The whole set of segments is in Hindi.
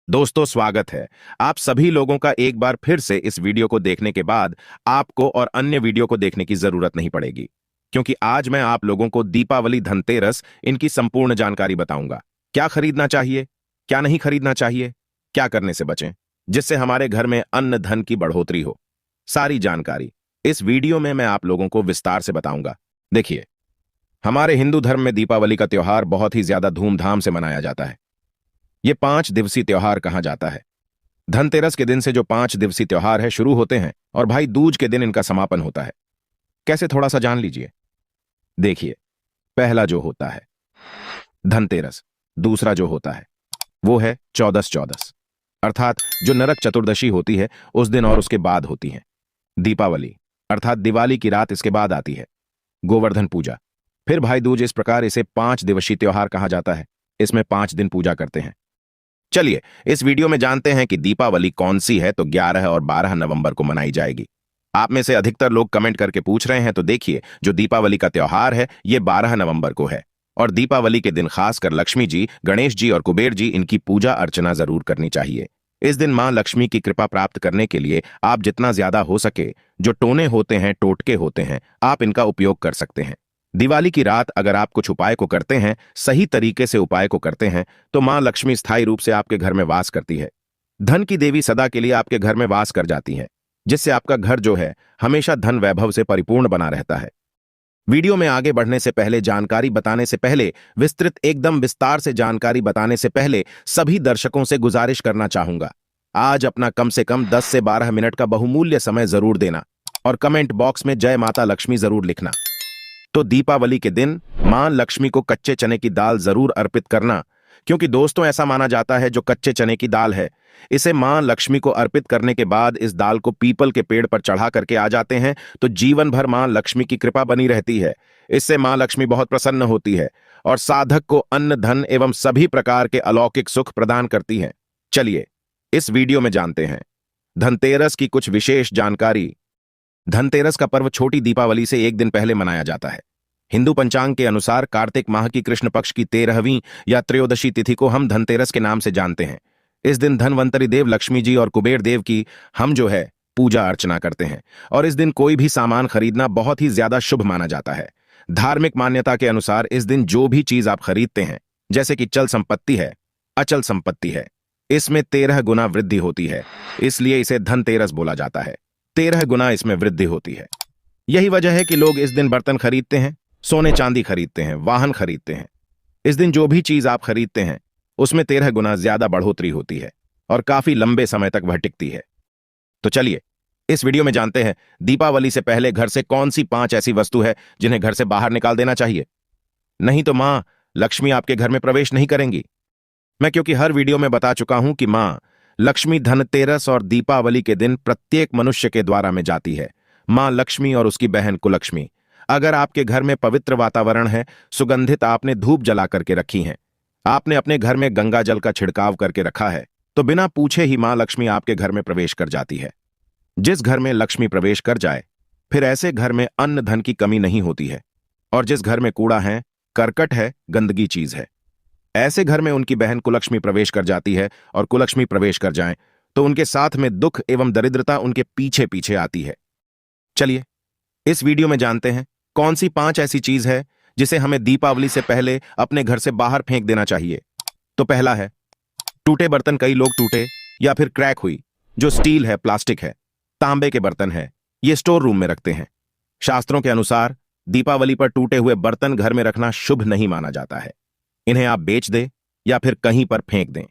दोस्तों, स्वागत है। आप सभी लोगों का एक बार फिर से इस वीडियो को देखने के बाद आपको और अन्य वीडियो को देखने की जरूरत नहीं पड़ेगी, क्योंकि आज मैं आप लोगों को दीपावली, धनतेरस, इनकी संपूर्ण जानकारी बताऊंगा। क्या खरीदना चाहिए, क्या नहीं खरीदना चाहिए, क्या करने से बचें जिससे हमारे घर में अन्न धन की बढ़ोतरी हो। सारी जानकारी इस वीडियो में मैं आप लोगों को विस्तार से बताऊंगा। देखिए, हमारे हिंदू धर्म में दीपावली का त्योहार बहुत ही ज्यादा धूमधाम से मनाया जाता है। ये 5 दिवसीय त्योहार कहा जाता है। धनतेरस के दिन से जो 5 दिवसीय त्योहार है शुरू होते हैं और भाई दूज के दिन इनका समापन होता है। कैसे, थोड़ा सा जान लीजिए। देखिए, पहला जो होता है धनतेरस, दूसरा जो होता है वो है चौदस चौदस, अर्थात जो नरक चतुर्दशी होती है उस दिन और उसके बाद होती है। दीपावली अर्थात दिवाली की रात इसके बाद आती है। गोवर्धन पूजा, फिर भाई दूज। इस प्रकार इसे 5 दिवसीय त्योहार कहा जाता है। इसमें 5 दिन पूजा करते हैं। चलिए इस वीडियो में जानते हैं कि दीपावली कौन सी है। तो 11 और 12 नवंबर को मनाई जाएगी। आप में से अधिकतर लोग कमेंट करके पूछ रहे हैं, तो देखिए, जो दीपावली का त्योहार है ये 12 नवंबर को है। और दीपावली के दिन खासकर लक्ष्मी जी, गणेश जी और कुबेर जी, इनकी पूजा अर्चना जरूर करनी चाहिए। इस दिन मां लक्ष्मी की कृपा प्राप्त करने के लिए आप जितना ज्यादा हो सके जो टोने होते हैं, टोटके होते हैं, आप इनका उपयोग कर सकते हैं। दिवाली की रात अगर आप कुछ उपाय को करते हैं, सही तरीके से उपाय को करते हैं, तो मां लक्ष्मी स्थायी रूप से आपके घर में वास करती है। धन की देवी सदा के लिए आपके घर में वास कर जाती हैं, जिससे आपका घर जो है हमेशा धन वैभव से परिपूर्ण बना रहता है। वीडियो में आगे बढ़ने से पहले, जानकारी बताने से पहले, एकदम विस्तार से जानकारी बताने से पहले सभी दर्शकों से गुजारिश करना चाहूंगा, आज अपना कम से कम 10 से 12 मिनट का बहुमूल्य समय जरूर देना और कमेंट बॉक्स में जय माता लक्ष्मी जरूर लिखना। तो दीपावली के दिन मां लक्ष्मी को कच्चे चने की दाल जरूर अर्पित करना, क्योंकि दोस्तों ऐसा माना जाता है जो कच्चे चने की दाल है, इसे मां लक्ष्मी को अर्पित करने के बाद इस दाल को पीपल के पेड़ पर चढ़ा करके आ जाते हैं तो जीवन भर मां लक्ष्मी की कृपा बनी रहती है। इससे मां लक्ष्मी बहुत प्रसन्न होती है और साधक को अन्न, धन एवं सभी प्रकार के अलौकिक सुख प्रदान करती है। चलिए इस वीडियो में जानते हैं धनतेरस की कुछ विशेष जानकारी। धनतेरस का पर्व छोटी दीपावली से एक दिन पहले मनाया जाता है। हिंदू पंचांग के अनुसार कार्तिक माह की कृष्ण पक्ष की 13वीं या त्रयोदशी तिथि को हम धनतेरस के नाम से जानते हैं। इस दिन धनवंतरी देव, लक्ष्मी जी और कुबेर देव की हम जो है पूजा अर्चना करते हैं और इस दिन कोई भी सामान खरीदना बहुत ही ज्यादा शुभ माना जाता है। धार्मिक मान्यता के अनुसार इस दिन जो भी चीज आप खरीदते हैं, जैसे कि चल संपत्ति है, अचल संपत्ति है, इसमें 13 गुना वृद्धि होती है, इसलिए इसे धनतेरस बोला जाता है। 13 गुना इसमें वृद्धि होती है। यही वजह है कि लोग इस दिन बर्तन खरीदते हैं, सोने चांदी खरीदते हैं, वाहन खरीदते हैं। इस दिन जो भी चीज आप खरीदते हैं उसमें 13 गुना ज्यादा बढ़ोतरी होती है और काफी लंबे समय तक वह टिकती है। तो चलिए इस वीडियो में जानते हैं दीपावली से पहले घर से कौन सी 5 ऐसी वस्तु है जिन्हें घर से बाहर निकाल देना चाहिए, नहीं तो मां लक्ष्मी आपके घर में प्रवेश नहीं करेंगी। मैं क्योंकि हर वीडियो में बता चुका हूं कि मां लक्ष्मी धनतेरस और दीपावली के दिन प्रत्येक मनुष्य के द्वारा में जाती है। मां लक्ष्मी और उसकी बहन कुलक्ष्मी। अगर आपके घर में पवित्र वातावरण है, सुगंधित आपने धूप जला करके रखी हैं, आपने अपने घर में गंगा जल का छिड़काव करके रखा है, तो बिना पूछे ही मां लक्ष्मी आपके घर में प्रवेश कर जाती है। जिस घर में लक्ष्मी प्रवेश कर जाए, फिर ऐसे घर में अन्न धन की कमी नहीं होती है। और जिस घर में कूड़ा है, करकट है, गंदगी चीज है, ऐसे घर में उनकी बहन कुलक्ष्मी प्रवेश कर जाती है और कुलक्ष्मी प्रवेश कर जाएं तो उनके साथ में दुख एवं दरिद्रता उनके पीछे पीछे आती है। चलिए इस वीडियो में जानते हैं कौन सी 5 ऐसी चीज है जिसे हमें दीपावली से पहले अपने घर से बाहर फेंक देना चाहिए। तो पहला है टूटे बर्तन। कई लोग टूटे या फिर क्रैक हुई जो स्टील है, प्लास्टिक है, तांबे के बर्तन है, ये स्टोर रूम में रखते हैं। शास्त्रों के अनुसार दीपावली पर टूटे हुए बर्तन घर में रखना शुभ नहीं माना जाता है। इन्हें आप बेच दें या फिर कहीं पर फेंक दें,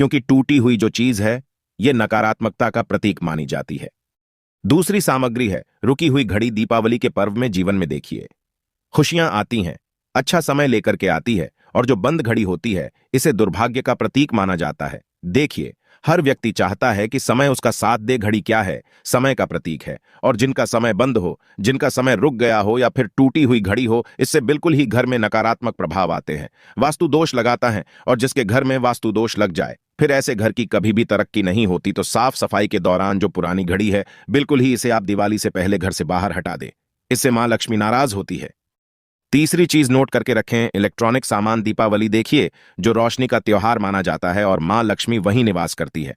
क्योंकि टूटी हुई जो चीज है यह नकारात्मकता का प्रतीक मानी जाती है। दूसरी सामग्री है रुकी हुई घड़ी। दीपावली के पर्व में जीवन में देखिए खुशियां आती हैं, अच्छा समय लेकर के आती है, और जो बंद घड़ी होती है इसे दुर्भाग्य का प्रतीक माना जाता है। देखिए हर व्यक्ति चाहता है कि समय उसका साथ दे। घड़ी क्या है? समय का प्रतीक है। और जिनका समय बंद हो, जिनका समय रुक गया हो या फिर टूटी हुई घड़ी हो, इससे बिल्कुल ही घर में नकारात्मक प्रभाव आते हैं, वास्तु दोष लगाता है। और जिसके घर में वास्तु दोष लग जाए, फिर ऐसे घर की कभी भी तरक्की नहीं होती। तो साफ सफाई के दौरान जो पुरानी घड़ी है, बिल्कुल ही इसे आप दिवाली से पहले घर से बाहर हटा दें। इससे मां लक्ष्मी नाराज होती है। तीसरी चीज नोट करके रखें, इलेक्ट्रॉनिक सामान दीपावली देखिए जो रोशनी का त्योहार माना जाता है और मां लक्ष्मी वहीं निवास करती है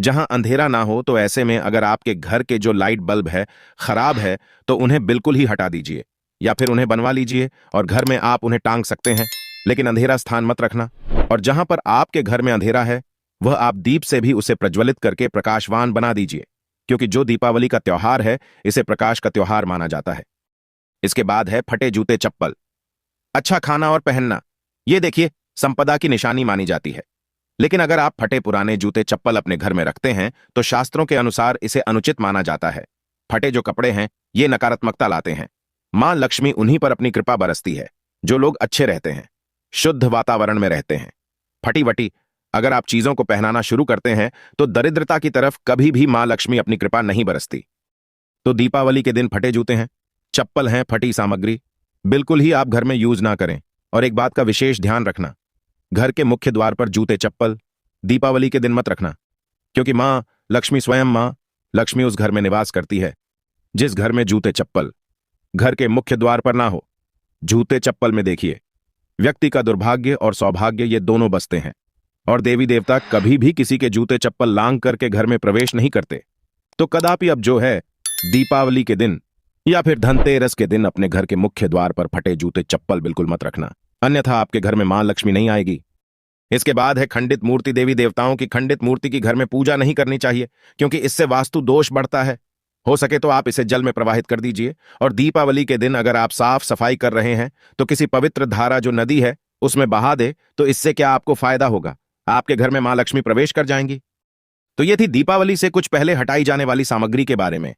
जहां अंधेरा ना हो। तो ऐसे में अगर आपके घर के जो लाइट बल्ब है खराब है तो उन्हें बिल्कुल ही हटा दीजिए या फिर उन्हें बनवा लीजिए और घर में आप उन्हें टांग सकते हैं, लेकिन अंधेरा स्थान मत रखना। और जहां पर आपके घर में अंधेरा है वह आप दीप से भी उसे प्रज्वलित करके प्रकाशवान बना दीजिए, क्योंकि जो दीपावली का त्योहार है इसे प्रकाश का त्योहार माना जाता है। इसके बाद है फटे जूते चप्पल। अच्छा खाना और पहनना, ये देखिए संपदा की निशानी मानी जाती है, लेकिन अगर आप फटे पुराने जूते चप्पल अपने घर में रखते हैं तो शास्त्रों के अनुसार इसे अनुचित माना जाता है। फटे जो कपड़े हैं ये नकारात्मकता लाते हैं। मां लक्ष्मी उन्हीं पर अपनी कृपा बरसती है जो लोग अच्छे रहते हैं, शुद्ध वातावरण में रहते हैं। फटी वटी अगर आप चीजों को पहनाना शुरू करते हैं तो दरिद्रता की तरफ कभी भी मां लक्ष्मी अपनी कृपा नहीं बरसती। तो दीपावली के दिन फटे जूते हैं, चप्पल हैं, फटी सामग्री बिल्कुल ही आप घर में यूज ना करें। और एक बात का विशेष ध्यान रखना, घर के मुख्य द्वार पर जूते चप्पल दीपावली के दिन मत रखना, क्योंकि मां लक्ष्मी स्वयं मां लक्ष्मी उस घर में निवास करती है जिस घर में जूते चप्पल घर के मुख्य द्वार पर ना हो। जूते चप्पल में देखिए व्यक्ति का दुर्भाग्य और सौभाग्य ये दोनों बसते हैं और देवी देवता कभी भी किसी के जूते चप्पल लांग करके घर में प्रवेश नहीं करते। तो कदापि अब जो है दीपावली के दिन या फिर धनतेरस के दिन अपने घर के मुख्य द्वार पर फटे जूते चप्पल बिल्कुल मत रखना, अन्यथा आपके घर में मां लक्ष्मी नहीं आएगी। इसके बाद है खंडित मूर्ति। देवी देवताओं की खंडित मूर्ति की घर में पूजा नहीं करनी चाहिए, क्योंकि इससे वास्तु दोष बढ़ता है। हो सके तो आप इसे जल में प्रवाहित कर दीजिए। और दीपावली के दिन अगर आप साफ सफाई कर रहे हैं तो किसी पवित्र धारा जो नदी है उसमें बहा दे, तो इससे क्या आपको फायदा होगा, आपके घर में मां लक्ष्मी प्रवेश कर जाएंगी। तो ये थी दीपावली से कुछ पहले हटाई जाने वाली सामग्री के बारे में।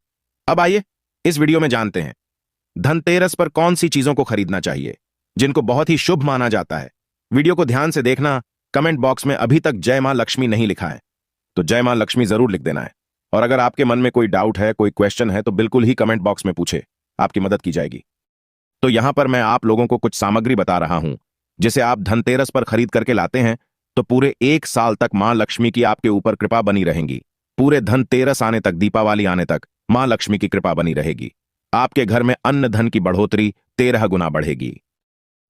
अब आइए इस वीडियो में जानते हैं धनतेरस पर कौन सी चीजों को खरीदना चाहिए जिनको बहुत ही शुभ माना जाता है। वीडियो को ध्यान से देखना। कमेंट बॉक्स में अभी तक जय मां लक्ष्मी नहीं लिखा है तो जय मां लक्ष्मी जरूर लिख देना है। और अगर आपके मन में कोई डाउट है, कोई क्वेश्चन है, तो बिल्कुल ही कमेंट बॉक्स में पूछे, आपकी मदद की जाएगी। तो यहां पर मैं आप लोगों को कुछ सामग्री बता रहा हूं जिसे आप धनतेरस पर खरीद करके लाते हैं तो पूरे 1 साल तक मां लक्ष्मी की आपके ऊपर कृपा बनी रहेगी। पूरे धनतेरस आने तक, दीपावली आने तक मां लक्ष्मी की कृपा बनी रहेगी। आपके घर में अन्न धन की बढ़ोतरी 13 गुना बढ़ेगी।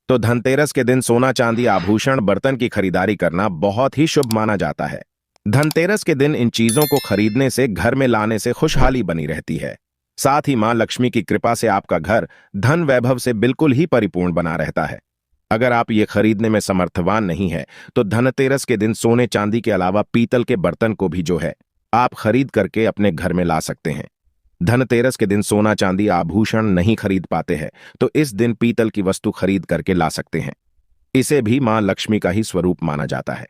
तो धनतेरस के दिन सोना चांदी आभूषण बर्तन की खरीदारी करना बहुत ही शुभ माना जाता है। धनतेरस के दिन इन चीजों को खरीदने से, घर में लाने से खुशहाली बनी रहती है। साथ ही मां लक्ष्मी की कृपा से आपका घर धन वैभव से बिल्कुल ही परिपूर्ण बना रहता है। अगर आप ये खरीदने में समर्थवान नहीं है तो धनतेरस के दिन सोने चांदी के अलावा पीतल के बर्तन को भी जो है आप खरीद करके अपने घर में ला सकते हैं। धनतेरस के दिन सोना चांदी आभूषण नहीं खरीद पाते हैं तो इस दिन पीतल की वस्तु खरीद करके ला सकते हैं। इसे भी मां लक्ष्मी का ही स्वरूप माना जाता है।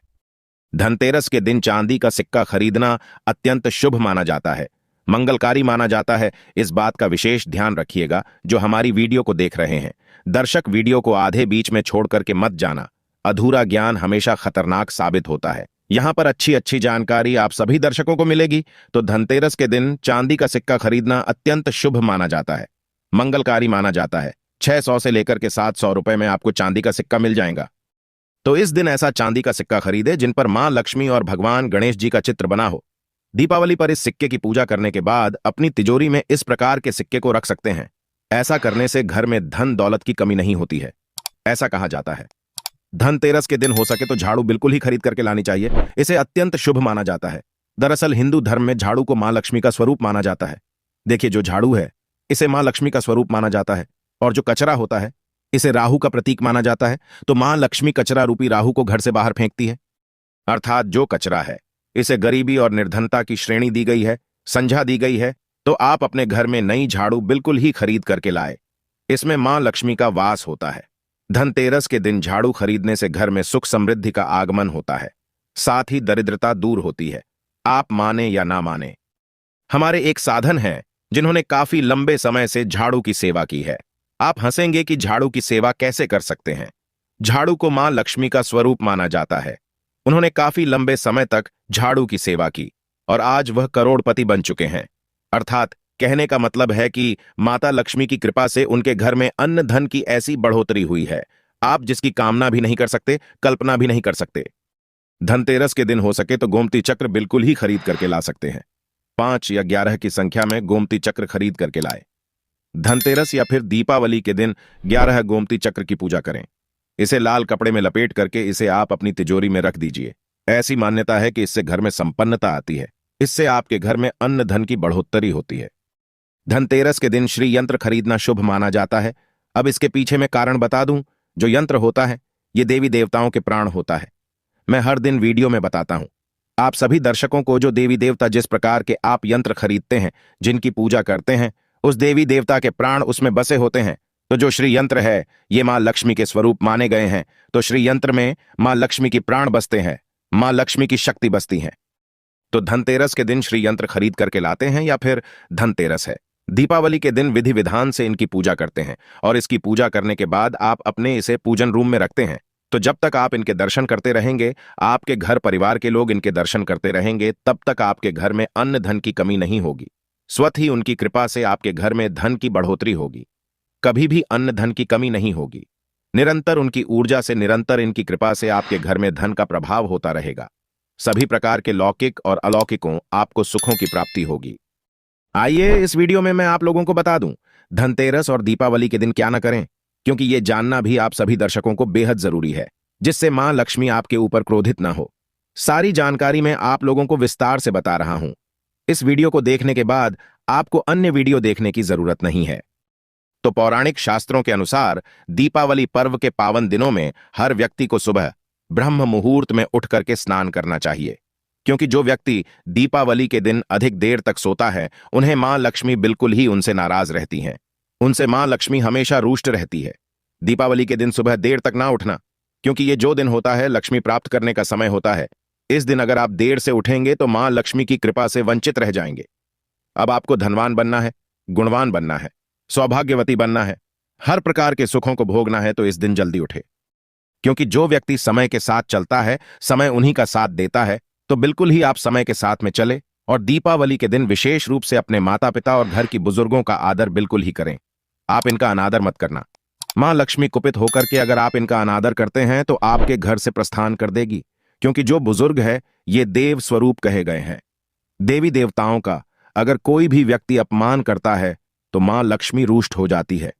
धनतेरस के दिन चांदी का सिक्का खरीदना अत्यंत शुभ माना जाता है, मंगलकारी माना जाता है। इस बात का विशेष ध्यान रखिएगा जो हमारी वीडियो को देख रहे हैं। दर्शक वीडियो को आधे बीच में छोड़ करके मत जाना, अधूरा ज्ञान हमेशा खतरनाक साबित होता है। यहां पर अच्छी अच्छी जानकारी आप सभी दर्शकों को मिलेगी। तो धनतेरस के दिन चांदी का सिक्का खरीदना अत्यंत शुभ माना जाता है, मंगलकारी माना जाता है। 600 से लेकर के 700 रुपए में आपको चांदी का सिक्का मिल जाएगा। तो इस दिन ऐसा चांदी का सिक्का खरीदे जिन पर मां लक्ष्मी और भगवान गणेश जी का चित्र बना हो। दीपावली पर इस सिक्के की पूजा करने के बाद अपनी तिजोरी में इस प्रकार के सिक्के को रख सकते हैं। ऐसा करने से घर में धन दौलत की कमी नहीं होती है, ऐसा कहा जाता है। धनतेरस के दिन हो सके तो झाड़ू बिल्कुल ही खरीद करके लानी चाहिए, इसे अत्यंत शुभ माना जाता है। दरअसल हिंदू धर्म में झाड़ू को मां लक्ष्मी का स्वरूप माना जाता है। देखिए जो झाड़ू है इसे मां लक्ष्मी का स्वरूप माना जाता है और जो कचरा होता है इसे राहु का प्रतीक माना जाता है। तो मां लक्ष्मी कचरा रूपी राहु को घर से बाहर फेंकती है, अर्थात जो कचरा है इसे गरीबी और निर्धनता की श्रेणी दी गई है, संज्ञा दी गई है। तो आप अपने घर में नई झाड़ू बिल्कुल ही खरीद करके लाए, इसमें मां लक्ष्मी का वास होता है। धनतेरस के दिन झाड़ू खरीदने से घर में सुख समृद्धि का आगमन होता है, साथ ही दरिद्रता दूर होती है। आप माने या ना माने, हमारे एक साधन हैं जिन्होंने काफी लंबे समय से झाड़ू की सेवा की है। आप हंसेंगे कि झाड़ू की सेवा कैसे कर सकते हैं। झाड़ू को मां लक्ष्मी का स्वरूप माना जाता है। उन्होंने काफी लंबे समय तक झाड़ू की सेवा की और आज वह करोड़पति बन चुके हैं। अर्थात कहने का मतलब है कि माता लक्ष्मी की कृपा से उनके घर में अन्न धन की ऐसी बढ़ोतरी हुई है, आप जिसकी कामना भी नहीं कर सकते, कल्पना भी नहीं कर सकते। धनतेरस के दिन हो सके तो गोमती चक्र बिल्कुल ही खरीद करके ला सकते हैं। 5 या 11 की संख्या में गोमती चक्र खरीद करके लाए। धनतेरस या फिर दीपावली के दिन 11 गोमती चक्र की पूजा करें। इसे लाल कपड़े में लपेट करके इसे आप अपनी तिजोरी में रख दीजिए। ऐसी मान्यता है कि इससे घर में संपन्नता आती है। इससे आपके घर में अन्न धन की बढ़ोत्तरी होती है। धनतेरस के दिन श्री यंत्र खरीदना शुभ माना जाता है। अब इसके पीछे मैं कारण बता दूं। जो यंत्र होता है ये देवी देवताओं के प्राण होता है। मैं हर दिन वीडियो में बताता हूं। आप सभी दर्शकों को जो देवी देवता जिस प्रकार के आप यंत्र खरीदते हैं, जिनकी पूजा करते हैं, उस देवी देवता के प्राण उसमें बसे होते हैं। तो जो श्री यंत्र है ये मां लक्ष्मी के स्वरूप माने गए हैं। तो श्री यंत्र में मां लक्ष्मी की प्राण बसते हैं, मां लक्ष्मी की शक्ति बसती है। तो धनतेरस के दिन श्री यंत्र खरीद करके लाते हैं या फिर धनतेरस है। दीपावली के दिन विधि विधान से इनकी पूजा करते हैं और इसकी पूजा करने के बाद आप अपने इसे पूजन रूम में रखते हैं। तो जब तक आप इनके दर्शन करते रहेंगे, आपके घर परिवार के लोग इनके दर्शन करते रहेंगे, तब तक आपके घर में अन्न धन की कमी नहीं होगी। स्वतः ही उनकी कृपा से आपके घर में धन की बढ़ोतरी होगी। कभी भी अन्न धन की कमी नहीं होगी। निरंतर उनकी ऊर्जा से, निरंतर इनकी कृपा से आपके घर में धन का प्रभाव होता रहेगा। सभी प्रकार के लौकिक और अलौकिकों आपको सुखों की प्राप्ति होगी। आइए इस वीडियो में मैं आप लोगों को बता दूं धनतेरस और दीपावली के दिन क्या न करें, क्योंकि ये जानना भी आप सभी दर्शकों को बेहद जरूरी है, जिससे मां लक्ष्मी आपके ऊपर क्रोधित ना हो। सारी जानकारी मैं आप लोगों को विस्तार से बता रहा हूं। इस वीडियो को देखने के बाद आपको अन्य वीडियो देखने की जरूरत नहीं है। तो पौराणिक शास्त्रों के अनुसार दीपावली पर्व के पावन दिनों में हर व्यक्ति को सुबह ब्रह्म मुहूर्त में उठ करके स्नान करना चाहिए, क्योंकि जो व्यक्ति दीपावली के दिन अधिक देर तक सोता है उन्हें मां लक्ष्मी बिल्कुल ही उनसे नाराज रहती हैं। उनसे मां लक्ष्मी हमेशा रुष्ट रहती है। दीपावली के दिन सुबह देर तक ना उठना, क्योंकि ये जो दिन होता है लक्ष्मी प्राप्त करने का समय होता है। इस दिन अगर आप देर से उठेंगे तो मां लक्ष्मी की कृपा से वंचित रह जाएंगे। अब आपको धनवान बनना है, गुणवान बनना है, सौभाग्यवती बनना है, हर प्रकार के सुखों को भोगना है, तो इस दिन जल्दी उठे। क्योंकि जो व्यक्ति समय के साथ चलता है, समय उन्हीं का साथ देता है। तो बिल्कुल ही आप समय के साथ में चले और दीपावली के दिन विशेष रूप से अपने माता पिता और घर की बुजुर्गों का आदर बिल्कुल ही करें। आप इनका अनादर मत करना। मां लक्ष्मी कुपित होकर के अगर आप इनका अनादर करते हैं तो आपके घर से प्रस्थान कर देगी, क्योंकि जो बुजुर्ग है ये देव स्वरूप कहे गए हैं। देवी देवताओं का अगर कोई भी व्यक्ति अपमान करता है तो मां लक्ष्मी रुष्ट हो जाती है।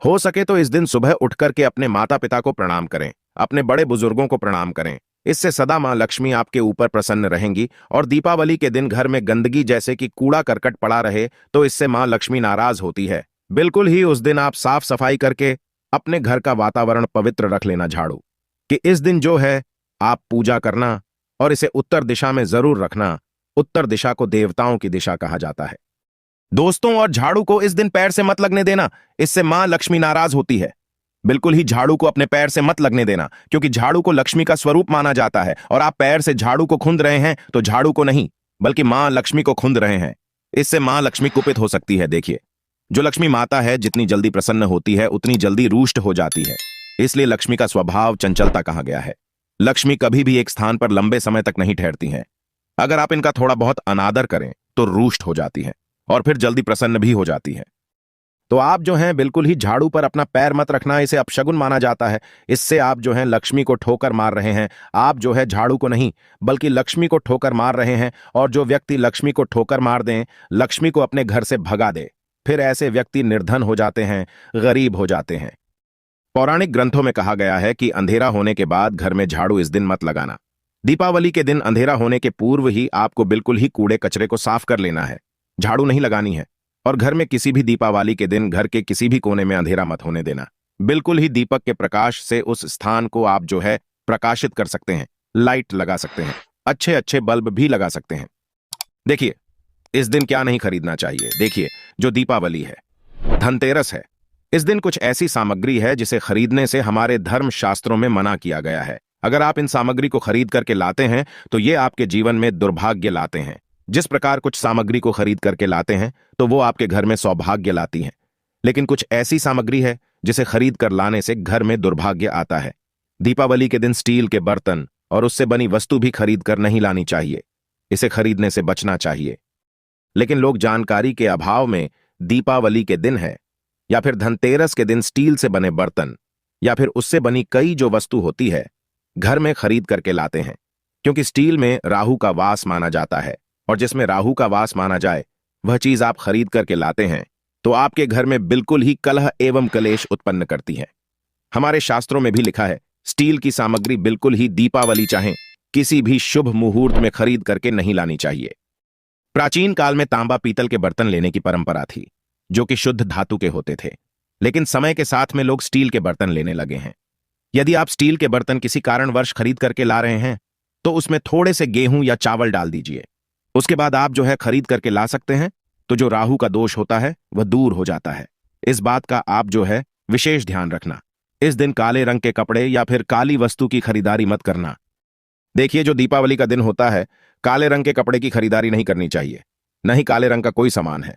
हो सके तो इस दिन सुबह उठ करके अपने माता पिता को प्रणाम करें, अपने बड़े बुजुर्गों को प्रणाम करें। इससे सदा मां लक्ष्मी आपके ऊपर प्रसन्न रहेंगी। और दीपावली के दिन घर में गंदगी जैसे कि कूड़ा करकट पड़ा रहे तो इससे मां लक्ष्मी नाराज होती है। बिल्कुल ही उस दिन आप साफ सफाई करके अपने घर का वातावरण पवित्र रख लेना झाड़ू, कि इस दिन जो है आप पूजा करना और इसे उत्तर दिशा में जरूर रखना। उत्तर दिशा को देवताओं की दिशा कहा जाता है दोस्तों। और झाड़ू को इस दिन पैर से मत लगने देना, इससे मां लक्ष्मी नाराज होती है। बिल्कुल ही झाड़ू को अपने पैर से मत लगने देना, क्योंकि झाड़ू को लक्ष्मी का स्वरूप माना जाता है। और आप पैर से झाड़ू को खूंद रहे हैं तो झाड़ू को नहीं बल्कि मां लक्ष्मी को खूंद रहे हैं। इससे मां लक्ष्मी कुपित हो सकती है। देखिए, जो लक्ष्मी माता है जितनी जल्दी प्रसन्न होती है उतनी जल्दी रुष्ट हो जाती है। इसलिए लक्ष्मी का स्वभाव चंचलता कहा गया है। लक्ष्मी कभी भी एक स्थान पर लंबे समय तक नहीं ठहरती हैं। अगर आप इनका थोड़ा बहुत अनादर करें तो रुष्ट हो जाती है और फिर जल्दी प्रसन्न भी हो जाती है। तो आप जो हैं बिल्कुल ही झाड़ू पर अपना पैर मत रखना, इसे अपशगुन माना जाता है। इससे आप जो हैं लक्ष्मी को ठोकर मार रहे हैं। आप जो है झाड़ू को नहीं बल्कि लक्ष्मी को ठोकर मार रहे हैं। और जो व्यक्ति लक्ष्मी को ठोकर मार दें, लक्ष्मी को अपने घर से भगा दे, फिर ऐसे व्यक्ति निर्धन हो जाते हैं, गरीब हो जाते हैं। पौराणिक ग्रंथों में कहा गया है कि अंधेरा होने के बाद घर में झाड़ू इस दिन मत लगाना। दीपावली के दिन अंधेरा होने के पूर्व ही आपको बिल्कुल ही कूड़े कचरे को साफ कर लेना है, झाड़ू नहीं लगानी है। और घर में किसी भी दीपावली के दिन घर के किसी भी कोने में अंधेरा मत होने देना। बिल्कुल ही दीपक के प्रकाश से उस स्थान को आप जो है प्रकाशित कर सकते हैं। लाइट लगा सकते हैं, अच्छे अच्छे बल्ब भी लगा सकते हैं। देखिए, इस दिन क्या नहीं खरीदना चाहिए। देखिए, जो दीपावली है, धनतेरस है, इस दिन कुछ ऐसी सामग्री है जिसे खरीदने से हमारे धर्म शास्त्रों में मना किया गया है। अगर आप इन सामग्री को खरीद करके लाते हैं तो ये आपके जीवन में दुर्भाग्य लाते हैं। जिस प्रकार कुछ सामग्री को खरीद करके लाते हैं तो वो आपके घर में सौभाग्य लाती हैं, लेकिन कुछ ऐसी सामग्री है जिसे खरीद कर लाने से घर में दुर्भाग्य आता है। दीपावली के दिन स्टील के बर्तन और उससे बनी वस्तु भी खरीद कर नहीं लानी चाहिए। इसे खरीदने से बचना चाहिए। लेकिन लोग जानकारी के अभाव में दीपावली के दिन है या फिर धनतेरस के दिन स्टील से बने बर्तन या फिर उससे बनी कई जो वस्तु होती है घर में खरीद करके लाते हैं, क्योंकि स्टील में राहु का वास माना जाता है। और जिसमें राहु का वास माना जाए वह चीज आप खरीद करके लाते हैं तो आपके घर में बिल्कुल ही कलह एवं कलेश उत्पन्न करती है। हमारे शास्त्रों में भी लिखा है, स्टील की सामग्री बिल्कुल ही दीपावली चाहे किसी भी शुभ मुहूर्त में खरीद करके नहीं लानी चाहिए। प्राचीन काल में तांबा पीतल के बर्तन लेने की परंपरा थी, जो कि शुद्ध धातु के होते थे, लेकिन समय के साथ में लोग स्टील के बर्तन लेने लगे हैं। यदि आप स्टील के बर्तन किसी कारणवश खरीद करके ला रहे हैं तो उसमें थोड़े से गेहूं या चावल डाल दीजिए। उसके बाद आप जो है खरीद करके ला सकते हैं, तो जो राहु का दोष होता है वह दूर हो जाता है। इस बात का आप जो है विशेष ध्यान रखना। इस दिन काले रंग के कपड़े या फिर काली वस्तु की खरीदारी मत करना। देखिए, जो दीपावली का दिन होता है, काले रंग के कपड़े की खरीदारी नहीं करनी चाहिए, न ही काले रंग का कोई सामान है।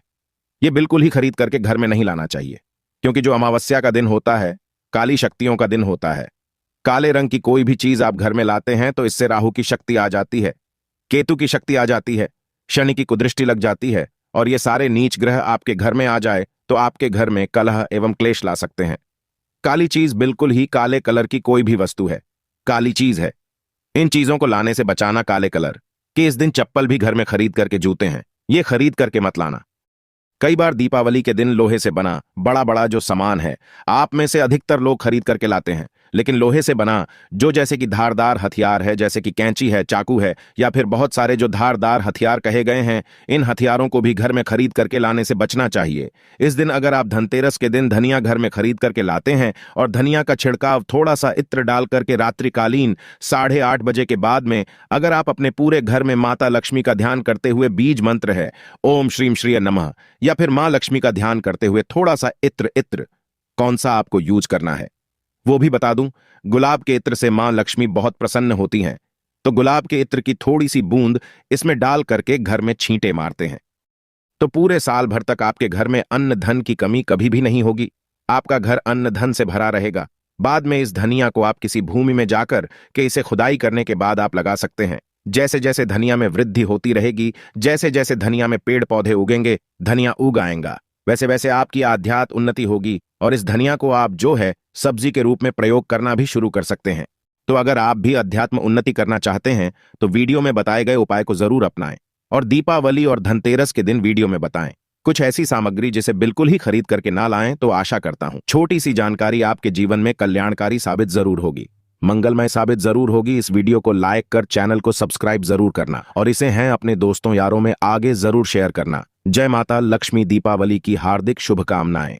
यह बिल्कुल ही खरीद करके घर में नहीं लाना चाहिए, क्योंकि जो अमावस्या का दिन होता है, काली शक्तियों का दिन होता है। काले रंग की कोई भी चीज आप घर में लाते हैं तो इससे राहु की शक्ति आ जाती है, केतु की शक्ति आ जाती है, शनि की कुदृष्टि लग जाती है, और ये सारे नीच ग्रह आपके घर में आ जाए तो आपके घर में कलह एवं क्लेश ला सकते हैं। काली चीज बिल्कुल ही काले कलर की कोई भी वस्तु है, काली चीज है। इन चीजों को लाने से बचाना। काले कलर कि इस दिन चप्पल भी घर में खरीद करके जूते हैं, ये खरीद करके मत लाना। कई बार दीपावली के दिन लोहे से बना बड़ा बड़ा जो सामान है, आप में से अधिकतर लोग खरीद करके लाते हैं, लेकिन लोहे से बना जो जैसे कि धारदार हथियार है, जैसे कि कैंची है, चाकू है, या फिर बहुत सारे जो धारदार हथियार कहे गए हैं, इन हथियारों को भी घर में खरीद करके लाने से बचना चाहिए। इस दिन अगर आप धनतेरस के दिन धनिया घर में खरीद करके लाते हैं और धनिया का छिड़काव थोड़ा सा इत्र डाल करके रात्रिकालीन 8:30 बजे के बाद में अगर आप अपने पूरे घर में माता लक्ष्मी का ध्यान करते हुए बीज मंत्र है ओम श्रीम श्रीय नमः, या फिर मां लक्ष्मी का ध्यान करते हुए थोड़ा सा इत्र कौन सा आपको यूज करना है वो भी बता दूं। गुलाब के इत्र से मां लक्ष्मी बहुत प्रसन्न होती हैं, तो गुलाब के इत्र की थोड़ी सी बूंद इसमें डाल करके घर में छींटे मारते हैं, तो पूरे साल भर तक आपके घर में अन्न धन की कमी कभी भी नहीं होगी। आपका घर अन्न धन से भरा रहेगा। बाद में इस धनिया को आप किसी भूमि में जाकर के इसे खुदाई करने के बाद आप लगा सकते हैं। जैसे जैसे धनिया में वृद्धि होती रहेगी, जैसे जैसे धनिया में पेड़ पौधे उगेंगे, धनिया उग आएगा, वैसे वैसे आपकी आध्यात्म उन्नति होगी और इस धनिया को आप जो है सब्जी के रूप में प्रयोग करना भी शुरू कर सकते हैं। तो अगर आप भी अध्यात्म उन्नति करना चाहते हैं तो वीडियो में बताए गए उपाय को जरूर अपनाएं और दीपावली और धनतेरस के दिन वीडियो में बताएं कुछ ऐसी सामग्री जिसे बिल्कुल ही खरीद करके ना लाएं। तो आशा करता हूं छोटी सी जानकारी आपके जीवन में कल्याणकारी साबित जरूर होगी, मंगलमय साबित जरूर होगी। इस वीडियो को लाइक कर चैनल को सब्सक्राइब जरूर करना और इसे हैं अपने दोस्तों यारों में आगे जरूर शेयर करना। जय माता लक्ष्मी, दीपावली की हार्दिक शुभकामनाएं।